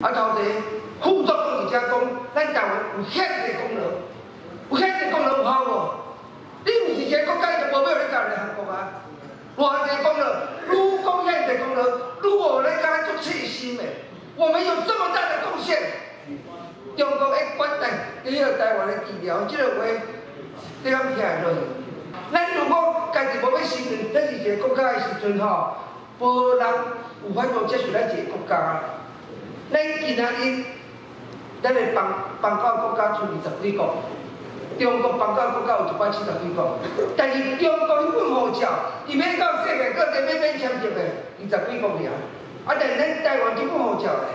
啊，头一副总统而且讲，咱台湾有遐济功劳，有遐济功劳有效无？你毋是一个国家，就无必要你搞来韩国啊！偌济功劳，愈讲遐济功劳，愈互咱感觉足刺心的。我们有这么大的贡献，中国会决定迄个台湾的治疗，这个话你敢听会落去？咱如果家己无要承认咱是一个国家的时阵吼，无人有法度接受咱一个国家。咱今仔日，咱的邦交国家出20几个，中国邦交国家有170几个，但是中国迄份护照，伊免到世界各地免签证的20几个尔。啊，但是咱台湾这份护照咧，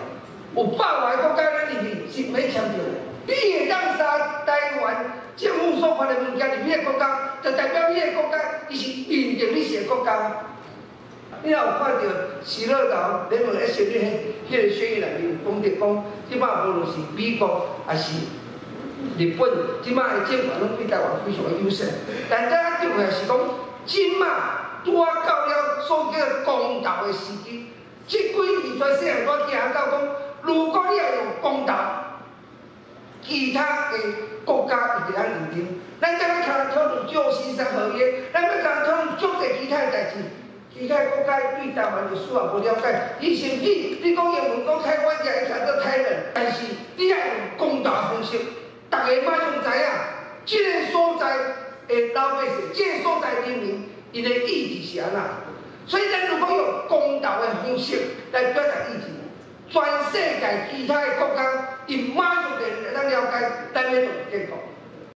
有100外个国家咱入去是免签证的。你会当杀台湾政府所发的物件入迄个国家，就代表迄个国家伊是认定你是个国家。你若有看到徐乐楼联盟咧写迄个宣言内面有讲着讲，即摆无论是美国还是日本，即摆的政府拢比台湾非常的优势。但咱重要是讲，即摆拄啊到了所叫公投的时机，即几年全世界我听到讲，如果你要用公投，其他的国家一定要认定。咱今日讨论旧新三合约，咱要讨论足侪其他的代志。其他国家对台湾历史也无了解，伊甚至你讲英文讲台湾也会讲做台湾，但是你要用公投方式，大家马上知影，这个所在的老百姓，这个所在人民，伊的意志是安那。所以咱如果用公投的方式来表达意志，全世界其他的国家，伊马上就会当了解咱要怎么建国。